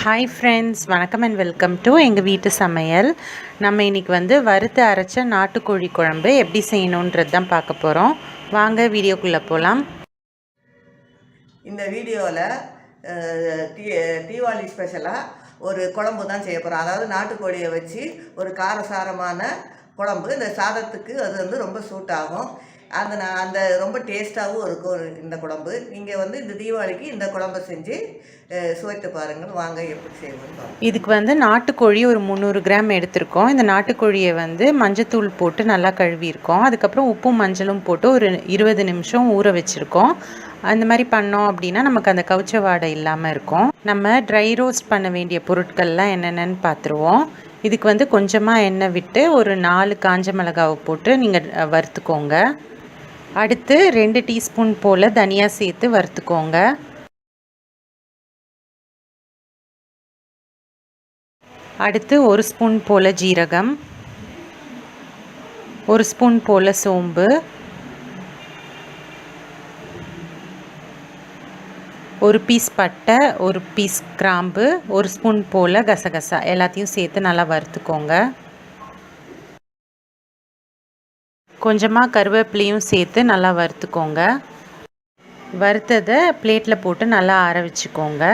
Hi friends, வணக்கம் and welcome to எங்கள் வீட்டு சமையல். நம்ம இன்றைக்கி வறுத்து அரைச்ச நாட்டுக்கோழி குழம்பு எப்படி செய்யணுன்றது தான் பார்க்க போகிறோம். வாங்க வீடியோக்குள்ளே போகலாம். இந்த வீடியோவில் தீபாவளி ஸ்பெஷலாக ஒரு குழம்பு தான் செய்ய போகிறோம். அதாவது நாட்டுக்கோழியை வச்சு ஒரு காரசாரமான குழம்பு. இந்த சாதத்துக்கு அது ரொம்ப சூட் ஆகும். அந்த ரொம்ப டேஸ்ட்டாகவும் இருக்கும் இந்த குழம்பு. நீங்கள் இந்த தீபாவளிக்கு இந்த குழம்பை செஞ்சு சுவைத்து பாருங்கள். வாங்க எப்படி செய்வோம். இதுக்கு நாட்டுக்கோழி ஒரு 300 கிராம் எடுத்திருக்கோம். இந்த நாட்டுக்கோழியை மஞ்சத்தூள் போட்டு நல்லா கழுவியிருக்கோம். அதுக்கப்புறம் உப்பும் மஞ்சளும் போட்டு ஒரு 20 நிமிஷம் ஊற வச்சுருக்கோம். அந்த மாதிரி பண்ணோம் அப்படின்னா நமக்கு அந்த கவுச்ச வாடை இல்லாமல் இருக்கும். நம்ம ட்ரை ரோஸ்ட் பண்ண வேண்டிய பொருட்கள்லாம் என்னென்னு பார்த்துருவோம். இதுக்கு கொஞ்சமாக எண்ணெய் விட்டு ஒரு 4 காஞ்ச மிளகாவை போட்டு நீங்கள் வறுத்துக்கோங்க. அடுத்து 2 டீஸ்பூன் போல் தனியா சேர்த்து வறுத்துக்கோங்க. அடுத்து 1 ஸ்பூன் போல் ஜீரகம், 1 ஸ்பூன் போல் சோம்பு, 1 பீஸ் பட்டை, 1 பீஸ் கிராம்பு, 1 ஸ்பூன் போல் கசகசா எல்லாத்தையும் சேர்த்து நல்லா வறுத்துக்கோங்க. கொஞ்சமாக கருவேப்பிலையும் சேர்த்து நல்லா வறுத்துக்கோங்க. வறுத்ததை பிளேட்டில் போட்டு நல்லா ஆற வச்சுக்கோங்க.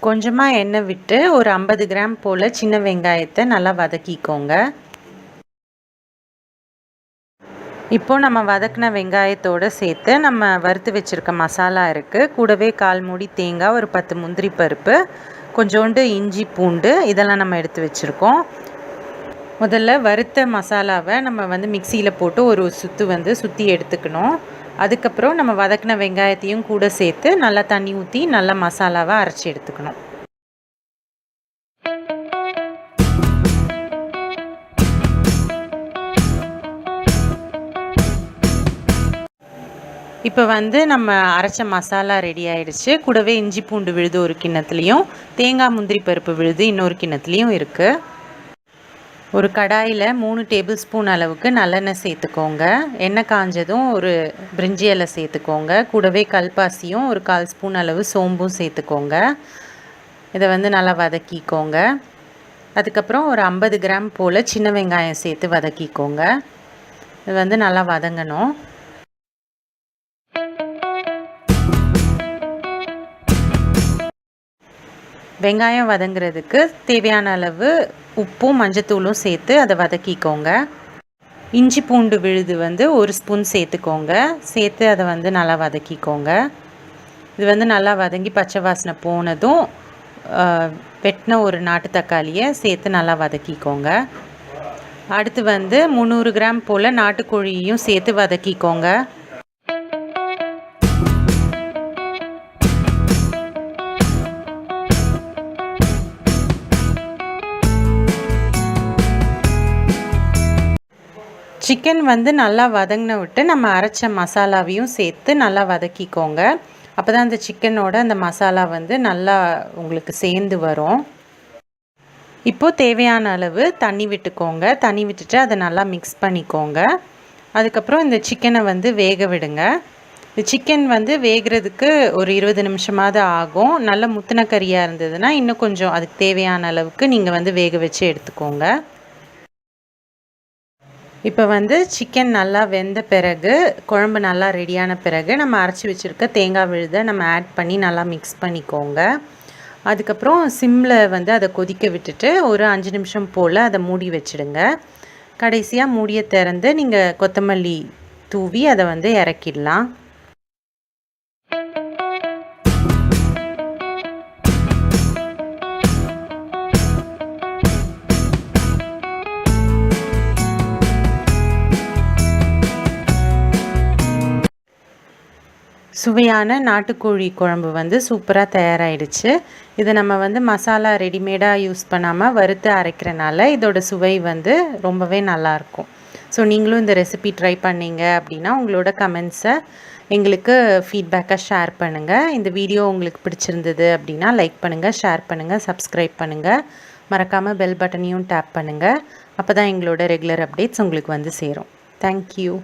கொஞ்சமாக எண்ணெய் விட்டு ஒரு 50 கிராம் போல் சின்ன வெங்காயத்தை நல்லா வதக்கிக்கோங்க. இப்போது நம்ம வதக்கின வெங்காயத்தோடு சேர்த்து நம்ம வறுத்து வச்சுருக்க மசாலா இருக்குது. கூடவே 1/4 மூடி தேங்காய், ஒரு 10 முந்திரி பருப்பு, கொஞ்சோண்டு இஞ்சி பூண்டு இதெல்லாம் நம்ம எடுத்து வச்சுருக்கோம். முதல்ல வறுத்த மசாலாவை நம்ம மிக்சியில் போட்டு ஒரு சுற்றி எடுத்துக்கணும். அதுக்கப்புறம் நம்ம வதக்கின வெங்காயத்தையும் கூட சேர்த்து நல்லா தண்ணி ஊற்றி நல்லா மசாலாவை அரைச்சி எடுத்துக்கணும். இப்போ நம்ம அரைச்ச மசாலா ரெடி ஆகிடுச்சு. கூடவே இஞ்சி பூண்டு விழுது ஒரு கிண்ணத்துலேயும், தேங்காய் முந்திரி பருப்பு விழுது இன்னொரு கிண்ணத்துலேயும் இருக்குது. ஒரு கடாயில் 3 டேபிள் ஸ்பூன் அளவுக்கு நல்லெண்ணெய் சேர்த்துக்கோங்க. எண்ணெய் காஞ்சதும் ஒரு பிரிஞ்சி இலை சேர்த்துக்கோங்க. கூடவே கல்பாசியும் ஒரு 1/4 ஸ்பூன் அளவு சோம்பும் சேர்த்துக்கோங்க. இதை நல்லா வதக்கிக்கோங்க. அதுக்கப்புறம் ஒரு 50 கிராம் போல் சின்ன வெங்காயம் சேர்த்து வதக்கிக்கோங்க. இது நல்லா வதங்கணும். வெங்காயம் வதங்கிறதுக்கு தேவையான அளவு உப்பும் மஞ்சத்தூளும் சேர்த்து அதை வதக்கிக்கோங்க. இஞ்சி பூண்டு விழுது 1 ஸ்பூன் சேர்த்துக்கோங்க. சேர்த்து அதை நல்லா வதக்கிக்கோங்க. இது நல்லா வதங்கி பச்சை வாசனை போனதும் வெட்டின ஒரு நாட்டு தக்காளியை சேர்த்து நல்லா வதக்கிக்கோங்க. அடுத்து 300 கிராம் போல் நாட்டுக்கோழியையும் சேர்த்து வதக்கிக்கோங்க. சிக்கன் நல்லா வதங்கின விட்டு நம்ம அரைச்ச மசாலாவையும் சேர்த்து நல்லா வதக்கிக்கோங்க. அப்போ தான் அந்த சிக்கனோட அந்த மசாலா நல்லா உங்களுக்கு சேர்ந்து வரும். இப்போது தேவையான அளவு தண்ணி விட்டுக்கோங்க. தண்ணி விட்டுட்டு அதை நல்லா மிக்ஸ் பண்ணிக்கோங்க. அதுக்கப்புறம் இந்த சிக்கனை வேக விடுங்க. இந்த சிக்கன் வேகிறதுக்கு ஒரு 20 நிமிஷமாவது ஆகும். நல்ல முத்தின கறியாக இருந்ததுன்னா இன்னும் கொஞ்சம் அதுக்கு தேவையான அளவுக்கு நீங்கள் வேக வச்சு எடுத்துக்கோங்க. இப்போ சிக்கன் நல்லா வெந்த பிறகு, குழம்பு நல்லா ரெடியான பிறகு நம்ம அரைச்சி வச்சுருக்க தேங்காய் விழுதை நம்ம ஆட் பண்ணி நல்லா மிக்ஸ் பண்ணிக்கோங்க. அதுக்கப்புறம் சிம்மில் அதை கொதிக்க விட்டுட்டு ஒரு 5 நிமிஷம் போல் அதை மூடி வச்சுடுங்க. கடைசியாக மூடியை திறந்து நீங்கள் கொத்தமல்லி தூவி அதை இறக்கிடலாம். சுவையான நாட்டுக்கோழி குழம்பு சூப்பராக தயாராகிடுச்சு. இதை நம்ம மசாலா ரெடிமேடாக யூஸ் பண்ணாமல் வறுத்து அரைக்கிறனால இதோட சுவை ரொம்பவே நல்லாயிருக்கும். ஸோ நீங்களும் இந்த ரெசிபி ட்ரை பண்ணிங்க அப்படின்னா உங்களோட கமெண்ட்ஸை எங்களுக்கு ஃபீட்பேக்காக ஷேர் பண்ணுங்கள். இந்த வீடியோ உங்களுக்கு பிடிச்சிருந்தது அப்படின்னா லைக் பண்ணுங்கள், ஷேர் பண்ணுங்கள், சப்ஸ்கிரைப் பண்ணுங்கள். மறக்காமல் பெல் பட்டனையும் டேப் பண்ணுங்கள். அப்போ தான் எங்களோட ரெகுலர் அப்டேட்ஸ் உங்களுக்கு சேரும். தேங்க்யூ.